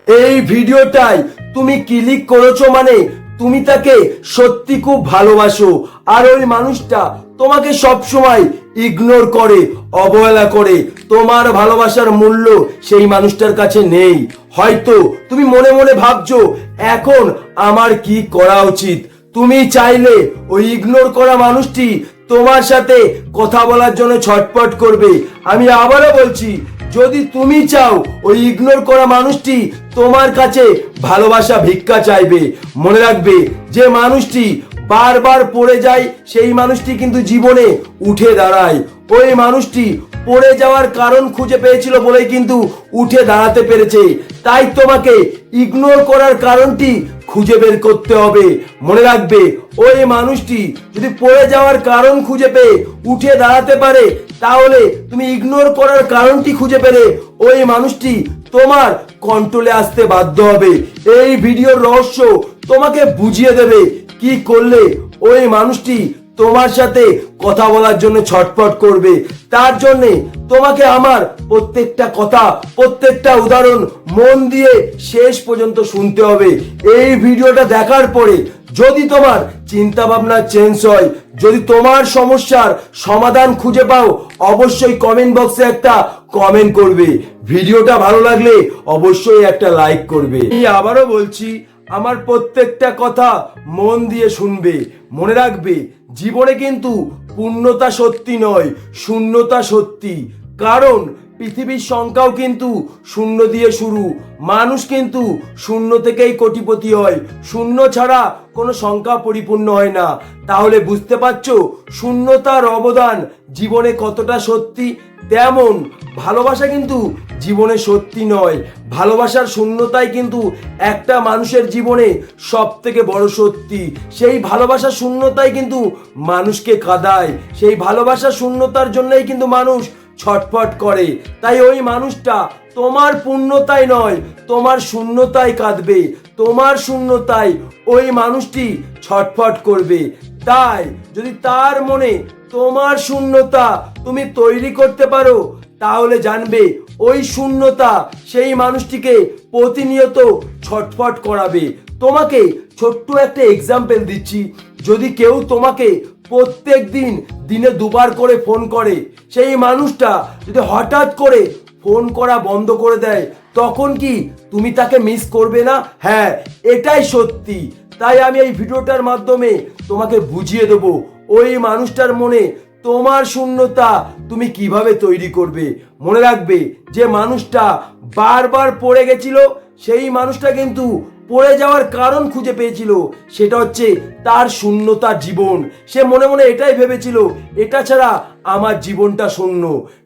এই ভিডিওটাই তুমি ক্লিক করেছো মানে তুমি তাকে সত্যি খুব ভালোবাসো, আর ওই মানুষটা তোমাকে সব সময় ইগনোর করে, অবহেলা করে। তোমার ভালোবাসার মূল্য সেই মানুষটার কাছে নেই। হয়তো তুমি মনে মনে ভাবছো এখন আমার কি করা উচিত। তুমি চাইলে ওই ইগনোর করা মানুষটি তোমার সাথে কথা বলার জন্য ছটপট করবে। আমি আবারও বলছি, যদি তুমি চাও ওই ইগনোর করা মানুষটি তোমার কাছে ভালোবাসা ভিক্ষা চাইবে, মনে রাখবে যে মানুষটি বারবার পড়ে যায় সেই মানুষটি কিন্তু জীবনে উঠে দাঁড়ায়। ওই মানুষটি পড়ে যাওয়ার কারণ খুঁজে পেয়েছিল বলেই কিন্তু উঠে দাঁড়াতে পেরেছে। তাই তোমাকে ইগনোর করার কারণটি খুঁজে বের করতে হবে। মনে রাখবে, ওই মানুষটি যদি পড়ে যাওয়ার কারণ খুঁজে পেয়ে উঠে দাঁড়াতে পারে, তাহলে তুমি ইগনোর করার কারণটি খুঁজে পেলে ওই মানুষটি তোমার কন্ট্রোলে আসতে বাধ্য হবে। এই ভিডিওর রহস্য তোমাকে বুঝিয়ে দেবে কি করলে ওই মানুষটি তোমার সাথে কথা বলার জন্য ছটফট করবে। তার জন্য তোমাকে আমার প্রত্যেকটা কথা, প্রত্যেকটা উদাহরণ মন দিয়ে শেষ পর্যন্ত শুনতে হবে। এই ভিডিওটা দেখার পরে যদি তোমার চিন্তা ভাবনা চেঞ্জ হয়, যদি তোমার সমস্যার সমাধান খুঁজে পাও, অবশ্যই কমেন্ট বক্সে একটা কমেন্ট করবে। ভিডিওটা ভালো লাগলে অবশ্যই একটা লাইক করবে। আমি আবারও বলছি, আমার প্রত্যেকটা কথা মন দিয়ে শুনবে। মনে রাখবে, জীবনে কিন্তু পূর্ণতা সত্যি নয়, শূন্যতা সত্যি। কারণ পৃথিবীর সংখ্যাও কিন্তু শূন্য দিয়ে শুরু। মানুষ কিন্তু শূন্য থেকেই কোটিপতি হয়। শূন্য ছাড়া কোনো সংখ্যা পরিপূর্ণ হয় না। তাহলে বুঝতে পারছো শূন্যতার অবদান জীবনে কতটা সত্যি। তেমন ভালোবাসা কিন্তু জীবনে সত্যি নয়, ভালোবাসার শূন্যতাই কিন্তু একটা মানুষের জীবনে সব থেকে বড় সত্যি। সেই ভালোবাসার শূন্যতাই কিন্তু মানুষকে কাঁদায়। সেই ভালোবাসার শূন্যতার জন্যই কিন্তু মানুষ ছটফট করে। তাই ওই মানুষটা তোমার পূর্ণতাই নয়, তোমার শূন্যতাই কাঁদবে, তোমার শূন্যতাই ওই মানুষটি ছটফট করবে। তাই যদি তার মনে তোমার শূন্যতা তুমি তৈরি করতে পারো, তাহলে জানবে ওই শূন্যতা সেই মানুষটিকে প্রতিনিয়ত ছটফট করাবে। তোমাকে ছোট্ট একটা এক্সাম্পল দিচ্ছি। যদি কেউ তোমাকে প্রত্যেক দিন দিনে দুবার করে ফোন করে, সেই মানুষটা যদি হঠাৎ করে ফোন করা বন্ধ করে দেয়, তখন কি তুমি তাকে মিস করবে না? হ্যাঁ, এটাই সত্যি। তাই আমি এই ভিডিওটার মাধ্যমে তোমাকে বুঝিয়ে দেবো ওই মানুষটার মনে তোমার শূন্যতা তুমি কিভাবে তৈরি করবে। মনে রাখবে, যে মানুষটা বারবার পড়ে গেছিল সেই মানুষটা কিন্তু পড়ে যাওয়ার কারণ খুঁজে পেয়েছিল, সেটা হচ্ছে তার শূন্যতার জীবন। সে মনে মনে এটাই ভেবেছিল, এটা ছাড়া আমার জীবনটা শূন্য।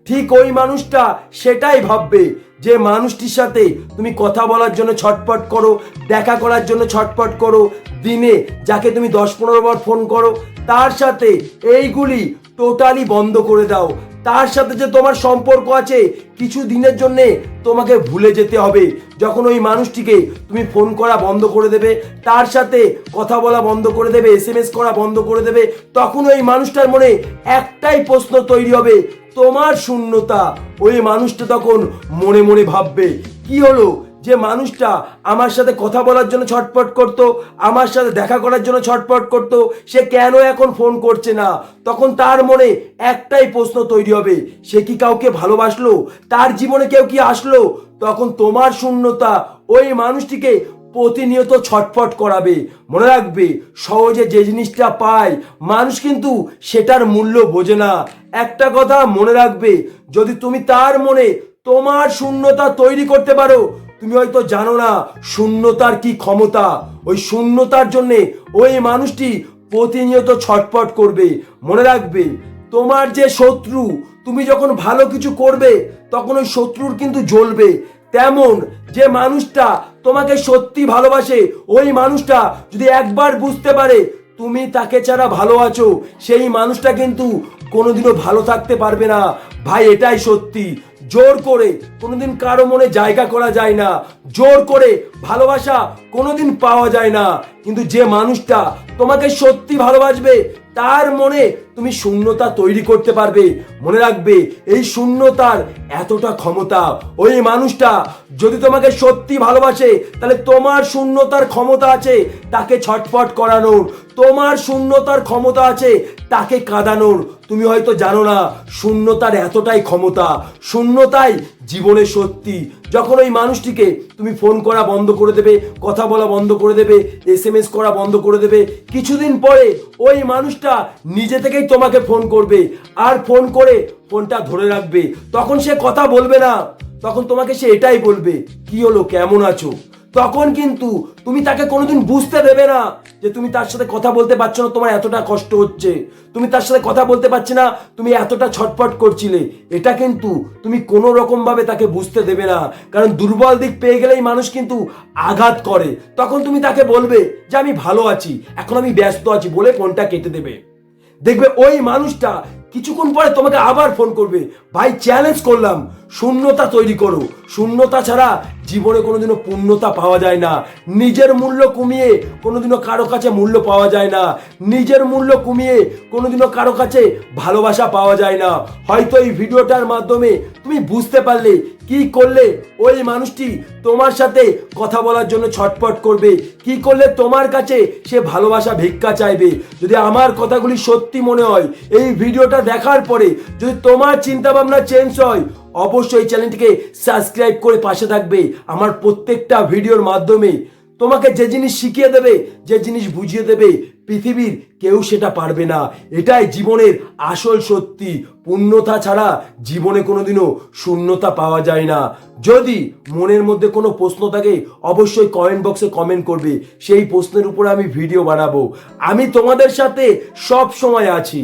ঠিক ওই মানুষটা সেটাই ভাববে যে মানুষটির সাথে তুমি কথা বলার জন্য ছটফট করো, দেখা করার জন্য ছটফট করো, দিনে যাকে তুমি 10-15 বার ফোন করো, তার সাথে এইগুলি টোটালি বন্ধ করে দাও। তার সাথে যে তোমার সম্পর্ক আছে, কিছু দিনের জন্য তোমাকে ভুলে যেতে হবে। যখন ওই মানুষটিকে তুমি ফোন করা বন্ধ করে দেবে, তার সাথে কথা বলা বন্ধ করে দেবে, SMS করা বন্ধ করে দেবে, তখন ওই মানুষটার মনে একটাই প্রশ্ন তৈরি হবে, তোমার শূন্যতা। ওই মানুষটা তখন মনে মনে ভাববে, কি হলো যে মানুষটা আমার সাথে কথা বলার জন্য ছটফট করত, আমার সাথে দেখা করার জন্য ছটফট করত, সে কেন এখন ফোন করছে না? তখন তার মনে একটাই প্রশ্ন তৈরি হবে, সে কি কাউকে ভালোবাসলো? তার জীবনে কেউ কি আসলো? তখন তোমার শূন্যতা ওই মানুষটিকে প্রতিনিয়ত ছটফট করাবে। মনে রাখবে, সহজে যে জিনিসটা পায় মানুষ কিন্তু সেটার মূল্য বোঝে না। একটা কথা মনে রাখবে, যদি তুমি তার মনে তোমার শূন্যতা তৈরি করতে পারো, তুমি হয়তো জানো না শূন্যতার কি ক্ষমতা। ওই শূন্যতার জন্যে ওই মানুষটি প্রতিনিয়ত ছটফট করবে। মনে রাখবে, তোমার যে শত্রু, তুমি যখন ভালো কিছু করবে তখন ওই শত্রুর কিন্তু জ্বলবে। তেমন যে মানুষটা তোমাকে সত্যি ভালোবাসে, ওই মানুষটা যদি একবার বুঝতে পারে তুমি তাকে ছাড়া ভালো আছো, সেই মানুষটা কিন্তু কোনোদিনও ভালো থাকতে পারবে না। ভাই, এটাই সত্যি। জোর করে কোনোদিন কারো মনে জায়গা করা যায় না, জোর করে ভালোবাসা কোনোদিন পাওয়া যায় না। কিন্তু যে মানুষটা তোমাকে সত্যি ভালোবাসবে, তার মনে তুমি শূন্যতা তৈরি করতে পারবে। মনে রাখবে, এই শূন্যতার এতটা ক্ষমতা। ওই মানুষটা যদি তোমাকে সত্যি ভালোবাসে, তাহলে তোমার শূন্যতার ক্ষমতা আছে তাকে ছটফট করানোর, তোমার শূন্যতার ক্ষমতা আছে তাকে কাঁদানোর। তুমি হয়তো জানো না, শূন্যতার এতটাই ক্ষমতা। শূন্যতাই জীবনে সত্যি। যখন ওই মানুষটিকে তুমি ফোন করা বন্ধ করে দেবে, কথা বলা বন্ধ করে দেবে, SMS করা বন্ধ করে দেবে, কিছুদিন পরে ওই মানুষটা নিজে থেকেই তোমাকে ফোন করবে, আর ফোন করে ফোনটা ধরে রাখবে। তখন সে কথা বলবে না, তখন তোমাকে সে এটাই বলবে, কি হলো, কেমন আছো? তখন কিন্তু তুমি তাকে কোনোদিন বুঝতে দেবে না যে তুমি তার সাথে কথা বলতে পারছো না, তোমার এতটা কষ্ট হচ্ছে, তুমি তার সাথে কথা বলতে পারছি না, তুমি এতটা ছটফট করছিলে। এটা কিন্তু তুমি কোনো রকম ভাবে তাকে বুঝতে দেবে না, কারণ দুর্বল দিক পেয়ে গেলেই মানুষ কিন্তু আঘাত করে। তখন তুমি তাকে বলবে যে আমি ভালো আছি, এখন আমি ব্যস্ত আছি বলে ফোনটা কেটে দেবে। দেখবে ওই মানুষটা কিছুক্ষণ পরে তোমাকে আবার ফোন করবে, ভাই চ্যালেঞ্জ করলাম, শূন্যতা তৈরি করো। শূন্যতা ছাড়া জীবনে কোনোদিনও পূর্ণতা পাওয়া যায় না। নিজের মূল্য কমিয়ে কোনোদিনও কারো কাছে মূল্য পাওয়া যায় না। নিজের মূল্য কমিয়ে কোনোদিনও কারো কাছে ভালোবাসা পাওয়া যায় না। হয়তো এই ভিডিওটার মাধ্যমে তুমি বুঝতে পারলে কি করলে ওই মানুষটি তোমার সাথে কথা বলার জন্য ছটফট করবে, কি করলে তোমার কাছে সে ভালোবাসা ভিক্ষা চাইবে। যদি আমার কথাগুলি সত্যি মনে হয়, এই ভিডিওটা দেখার পরে যদি তোমার চিন্তা ভাবনা চেঞ্জ হয়, অবশ্যই চ্যানেলটিকে সাবস্ক্রাইব করে পাশে থাকবে। আমার প্রত্যেকটা ভিডিওর মাধ্যমে তোমাকে যে জিনিস শিখিয়ে দেবে, যে জিনিস বুঝিয়ে দেবে, পৃথিবীর কেউ সেটা পারবে না। এটাই জীবনের আসল সত্যি। পূর্ণতা ছাড়া জীবনে কোনোদিনও শূন্যতা পাওয়া যায় না। যদি মনের মধ্যে কোনো প্রশ্ন থাকে, অবশ্যই কমেন্ট বক্সে কমেন্ট করবে, সেই প্রশ্নের উপরে আমি ভিডিও বানাবো। আমি তোমাদের সাথে সব সময় আছি।